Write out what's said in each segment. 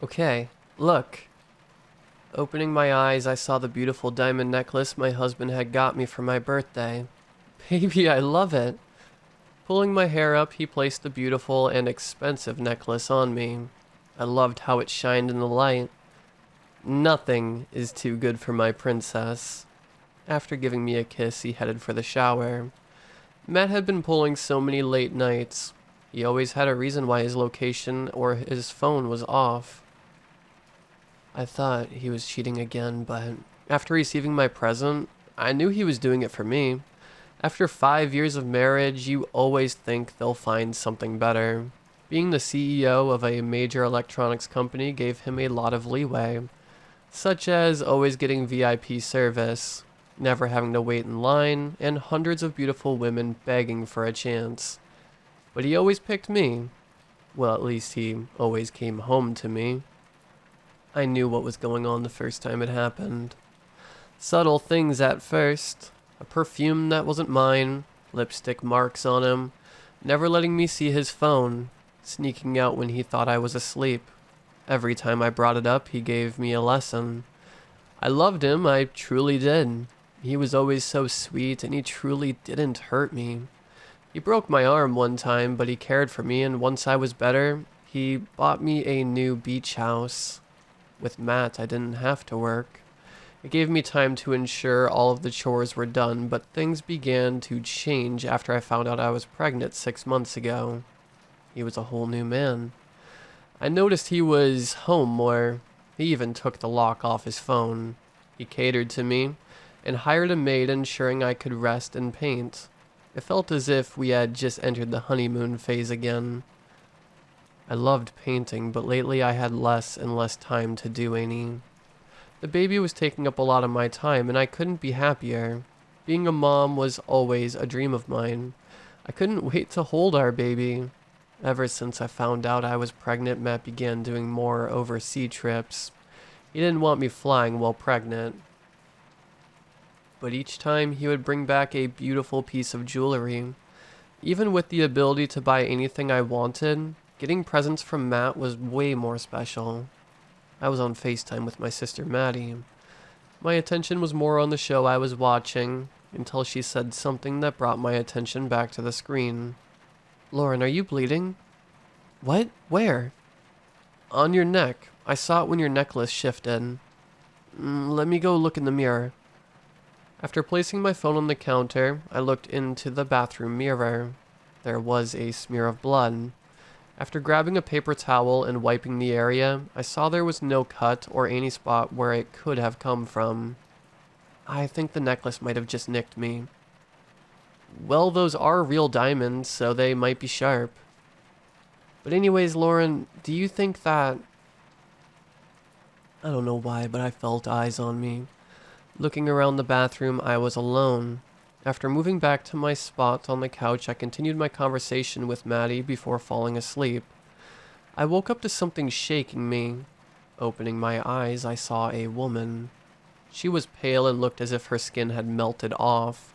Okay, look. Opening my eyes, I saw the beautiful diamond necklace my husband had got me for my birthday. Baby, I love it. Pulling my hair up, he placed the beautiful and expensive necklace on me. I loved how it shined in the light. Nothing is too good for my princess. After giving me a kiss, he headed for the shower. Matt had been pulling so many late nights. He always had a reason why his location or his phone was off. I thought he was cheating again, but after receiving my present, I knew he was doing it for me. After 5 years of marriage, you always think they'll find something better. Being the CEO of a major electronics company gave him a lot of leeway, such as always getting VIP service, never having to wait in line, and hundreds of beautiful women begging for a chance. But he always picked me. Well, at least he always came home to me. I knew what was going on the first time it happened. Subtle things at first. A perfume that wasn't mine, lipstick marks on him, never letting me see his phone, sneaking out when he thought I was asleep. Every time I brought it up, he gave me a lesson. I loved him, I truly did. He was always so sweet, and he truly didn't hurt me. He broke my arm one time, but he cared for me, and once I was better, he bought me a new beach house. With Matt, I didn't have to work. It gave me time to ensure all of the chores were done, but things began to change after I found out I was pregnant 6 months ago. He was a whole new man. I noticed he was home more. He even took the lock off his phone. He catered to me and hired a maid, ensuring I could rest and paint. It felt as if we had just entered the honeymoon phase again. I loved painting, but lately I had less and less time to do any. The baby was taking up a lot of my time, and I couldn't be happier. Being a mom was always a dream of mine. I couldn't wait to hold our baby. Ever since I found out I was pregnant, Matt began doing more overseas trips. He didn't want me flying while pregnant. But each time he would bring back a beautiful piece of jewelry. Even with the ability to buy anything I wanted, getting presents from Matt was way more special. I was on FaceTime with my sister Maddie. My attention was more on the show I was watching, until she said something that brought my attention back to the screen. "Lauren, are you bleeding?" "What? Where?" "On your neck. I saw it when your necklace shifted." Let me go look in the mirror." After placing my phone on the counter, I looked into the bathroom mirror. There was a smear of blood. After grabbing a paper towel and wiping the area, I saw there was no cut or any spot where it could have come from. I think the necklace might have just nicked me. Well, those are real diamonds, so they might be sharp. But anyways, Lauren, do you think that... I don't know why, but I felt eyes on me. Looking around the bathroom, I was alone. After moving back to my spot on the couch, I continued my conversation with Maddie before falling asleep. I woke up to something shaking me. Opening my eyes, I saw a woman. She was pale and looked as if her skin had melted off.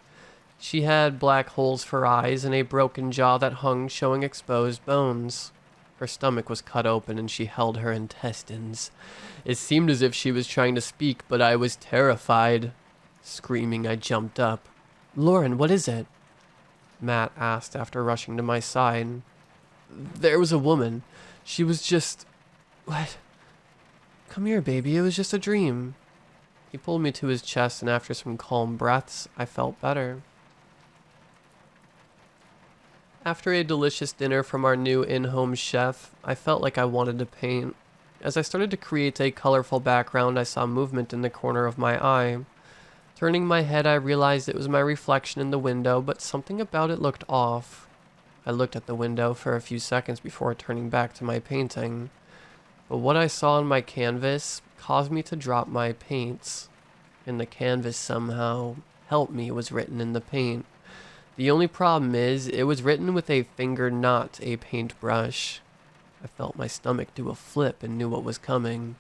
She had black holes for eyes and a broken jaw that hung, showing exposed bones. Her stomach was cut open and she held her intestines. It seemed as if she was trying to speak, but I was terrified. Screaming, I jumped up. "Lauren, what is it?" Matt asked after rushing to my side. "There was a woman. She was just..." "What?" "Come here, baby. It was just a dream." He pulled me to his chest, and after some calm breaths, I felt better. After a delicious dinner from our new in-home chef, I felt like I wanted to paint. As I started to create a colorful background, I saw movement in the corner of my eye. Turning my head, I realized it was my reflection in the window, but something about it looked off. I looked at the window for a few seconds before turning back to my painting. But what I saw on my canvas caused me to drop my paints. "In the canvas somehow, help me," was written in the paint. The only problem is, it was written with a finger, not a paintbrush. I felt my stomach do a flip and knew what was coming.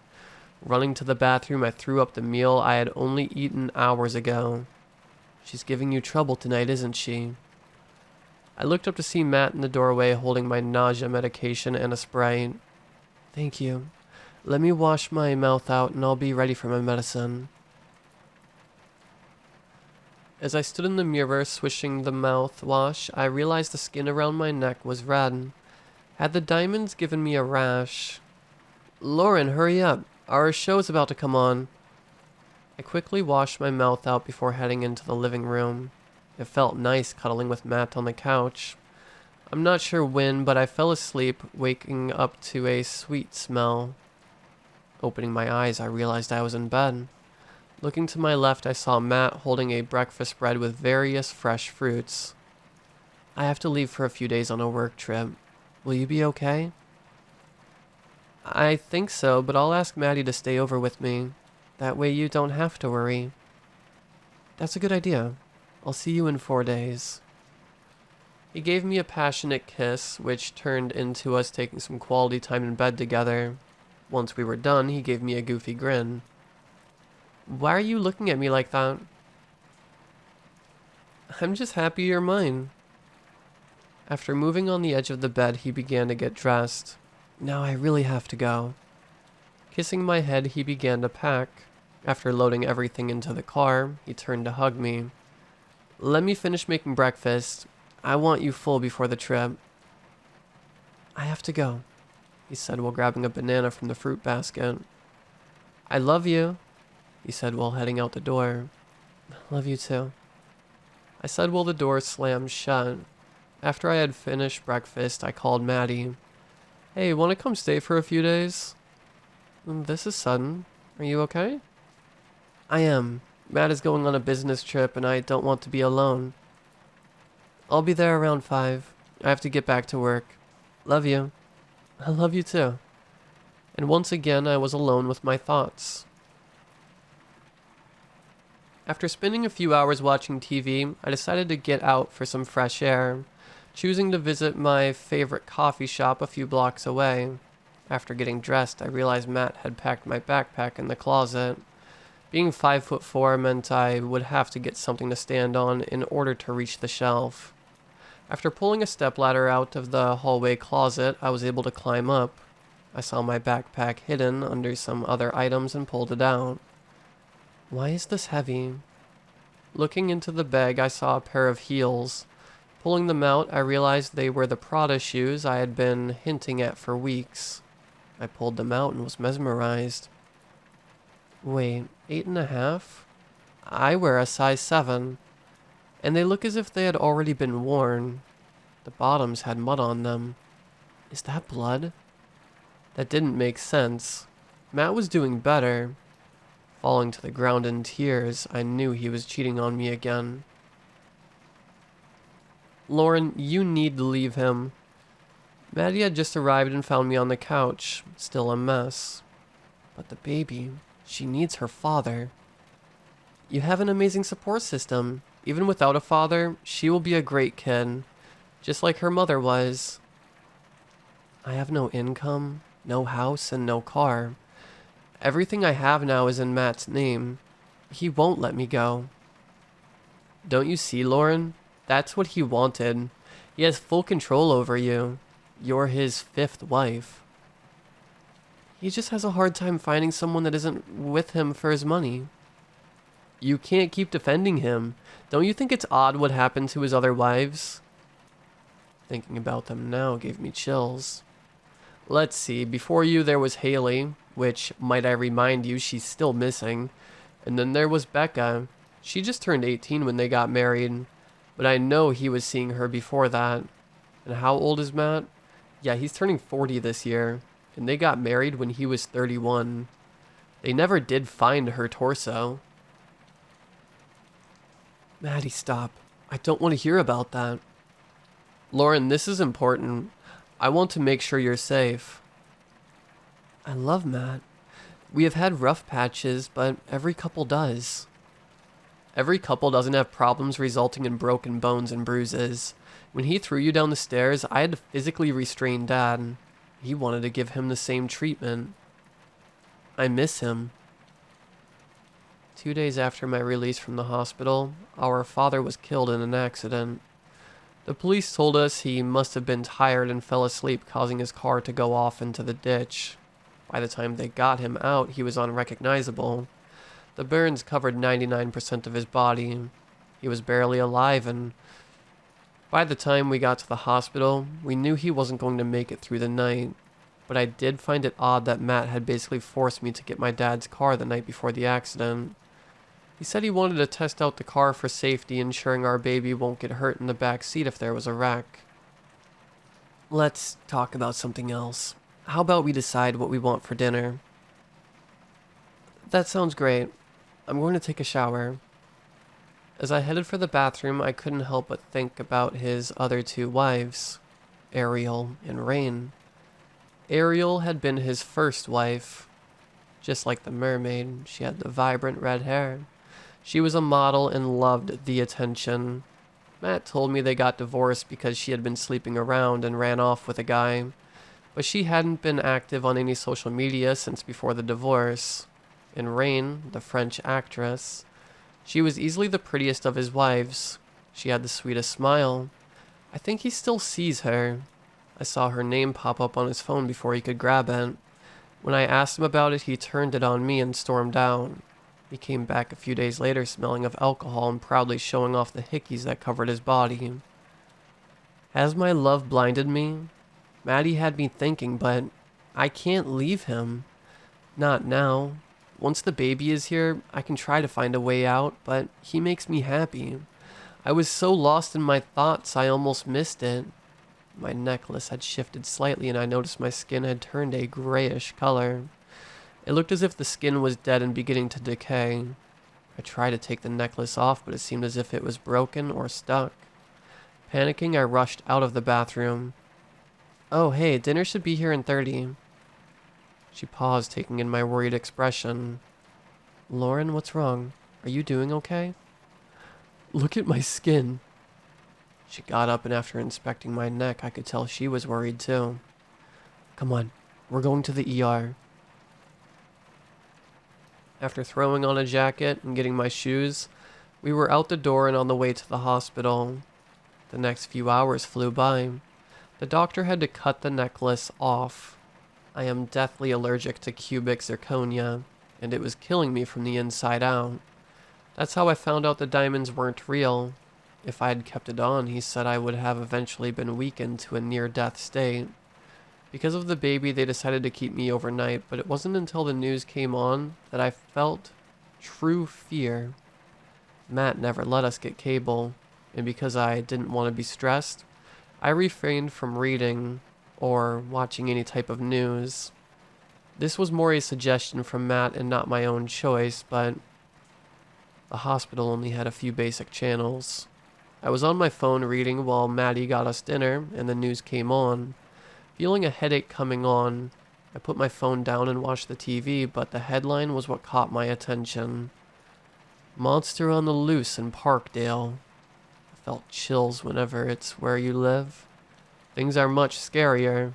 Running to the bathroom, I threw up the meal I had only eaten hours ago. "She's giving you trouble tonight, isn't she?" I looked up to see Matt in the doorway holding my nausea medication and a Sprite. "Thank you. Let me wash my mouth out and I'll be ready for my medicine. As I stood in the mirror swishing the mouthwash, I realized the skin around my neck was red. Had the diamonds given me a rash? Lauren, hurry up. Our show's about to come on. I quickly washed my mouth out before heading into the living room. It felt nice cuddling with Matt on the couch. I'm not sure when, but I fell asleep, waking up to a sweet smell. Opening my eyes, I realized I was in bed. Looking to my left, I saw Matt holding a breakfast spread with various fresh fruits. I have to leave for a few days on a work trip. Will you be okay? I think so, but I'll ask Maddie to stay over with me. That way you don't have to worry. That's a good idea. I'll see you in 4 days. He gave me a passionate kiss, which turned into us taking some quality time in bed together. Once we were done, he gave me a goofy grin. Why are you looking at me like that? I'm just happy you're mine. After moving on the edge of the bed, he began to get dressed. Now I really have to go. Kissing my head, he began to pack. After loading everything into the car, he turned to hug me. Let me finish making breakfast. I want you full before the trip. I have to go, he said while grabbing a banana from the fruit basket. I love you, he said while heading out the door. Love you too, I said while the door slammed shut. After I had finished breakfast, I called Maddie. Hey, want to come stay for a few days? This is sudden. Are you okay? I am. Matt is going on a business trip and I don't want to be alone. I'll be there around 5. I have to get back to work. Love you. I love you too. And once again, I was alone with my thoughts. After spending a few hours watching TV, I decided to get out for some fresh air, choosing to visit my favorite coffee shop a few blocks away. After getting dressed, I realized Matt had packed my backpack in the closet. Being 5'4" meant I would have to get something to stand on in order to reach the shelf. After pulling a stepladder out of the hallway closet, I was able to climb up. I saw my backpack hidden under some other items and pulled it out. Why is this heavy? Looking into the bag, I saw a pair of heels. Pulling them out, I realized they were the Prada shoes I had been hinting at for weeks. I pulled them out and was mesmerized. Wait, 8.5? I wear a size 7. And they look as if they had already been worn. The bottoms had mud on them. Is that blood? That didn't make sense. Matt was doing better. Falling to the ground in tears, I knew he was cheating on me again. Lauren, you need to leave him. Maddie had just arrived and found me on the couch, still a mess. But the baby, she needs her father. You have an amazing support system. Even without a father, she will be a great kid, just like her mother was. I have no income, no house, and no car. Everything I have now is in Matt's name. He won't let me go. Don't you see, Lauren? That's what he wanted. He has full control over you. You're his 5th wife. He just has a hard time finding someone that isn't with him for his money. You can't keep defending him. Don't you think it's odd what happened to his other wives? Thinking about them now gave me chills. Let's see, before you there was Haley, which, might I remind you, she's still missing. And then there was Becca. She just turned 18 when they got married. But I know he was seeing her before that. And how old is Matt? Yeah, he's turning 40 this year. And they got married when he was 31. They never did find her torso. Maddie, stop. I don't want to hear about that. Lauren, this is important. I want to make sure you're safe. I love Matt. We have had rough patches, but every couple does. Every couple doesn't have problems resulting in broken bones and bruises. When he threw you down the stairs, I had to physically restrain Dad. He wanted to give him the same treatment. I miss him. 2 days after my release from the hospital, our father was killed in an accident. The police told us he must have been tired and fell asleep, causing his car to go off into the ditch. By the time they got him out, he was unrecognizable. The burns covered 99% of his body. He was barely alive, and by the time we got to the hospital, we knew he wasn't going to make it through the night. But I did find it odd that Matt had basically forced me to get my dad's car the night before the accident. He said he wanted to test out the car for safety, ensuring our baby won't get hurt in the back seat if there was a wreck. Let's talk about something else. How about we decide what we want for dinner? That sounds great. I'm going to take a shower. As I headed for the bathroom, I couldn't help but think about his other two wives, Ariel and Rain. Ariel had been his first wife. Just like the mermaid, she had the vibrant red hair. She was a model and loved the attention. Matt told me they got divorced because she had been sleeping around and ran off with a guy, but she hadn't been active on any social media since before the divorce. And Rain, the French actress, she was easily the prettiest of his wives. She had the sweetest smile. I think he still sees her. I saw her name pop up on his phone before he could grab it. When I asked him about it, he turned it on me and stormed out. He came back a few days later smelling of alcohol and proudly showing off the hickeys that covered his body. Has my love blinded me? Maddie had me thinking, but I can't leave him. Not now. Once the baby is here, I can try to find a way out, but he makes me happy. I was so lost in my thoughts, I almost missed it. My necklace had shifted slightly and I noticed my skin had turned a grayish color. It looked as if the skin was dead and beginning to decay. I tried to take the necklace off, but it seemed as if it was broken or stuck. Panicking, I rushed out of the bathroom. Oh, hey, dinner should be here in 30. She paused, taking in my worried expression. Lauren, what's wrong? Are you doing okay? Look at my skin. She got up, and after inspecting my neck, I could tell she was worried too. Come on, we're going to the ER. After throwing on a jacket and getting my shoes, we were out the door and on the way to the hospital. The next few hours flew by. The doctor had to cut the necklace off. I am deathly allergic to cubic zirconia, and it was killing me from the inside out. That's how I found out the diamonds weren't real. If I had kept it on, he said I would have eventually been weakened to a near-death state. Because of the baby, they decided to keep me overnight, but it wasn't until the news came on that I felt true fear. Matt never let us get cable, and because I didn't want to be stressed, I refrained from reading or watching any type of news. This was more a suggestion from Matt and not my own choice, but the hospital only had a few basic channels. I was on my phone reading while Maddie got us dinner and the news came on. Feeling a headache coming on, I put my phone down and watched the TV, but the headline was what caught my attention. Monster on the loose in Parkdale. I felt chills whenever it's where you live. Things are much scarier.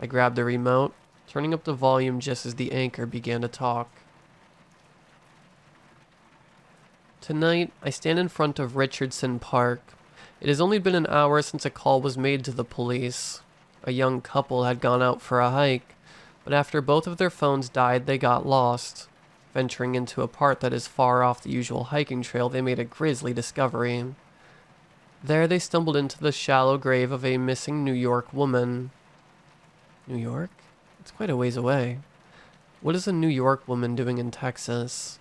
I grabbed the remote, turning up the volume just as the anchor began to talk. Tonight, I stand in front of Richardson Park. It has only been an hour since a call was made to the police. A young couple had gone out for a hike, but after both of their phones died, they got lost. Venturing into a part that is far off the usual hiking trail, they made a grisly discovery. There they stumbled into the shallow grave of a missing New York woman. New York? It's quite a ways away. What is a New York woman doing in Texas?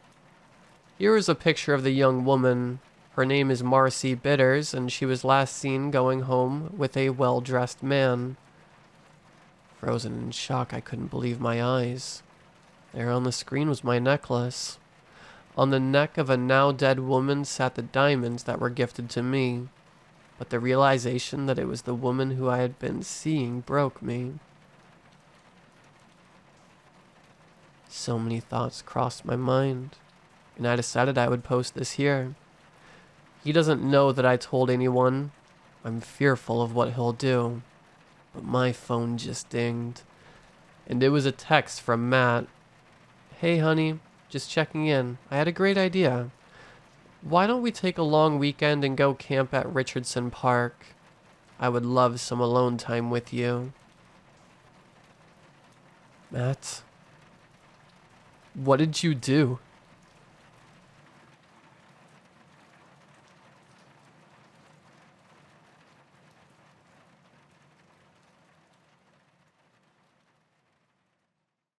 Here is a picture of the young woman. Her name is Marcy Bitters, and she was last seen going home with a well-dressed man. Frozen in shock, I couldn't believe my eyes. There on the screen was my necklace. On the neck of a now dead woman sat the diamonds that were gifted to me. But the realization that it was the woman who I had been seeing broke me. So many thoughts crossed my mind, and I decided I would post this here. He doesn't know that I told anyone. I'm fearful of what he'll do. But my phone just dinged, and it was a text from Matt. Hey honey, just checking in. I had a great idea. Why don't we take a long weekend and go camp at Richardson Park? I would love some alone time with you. Matt, What did you do?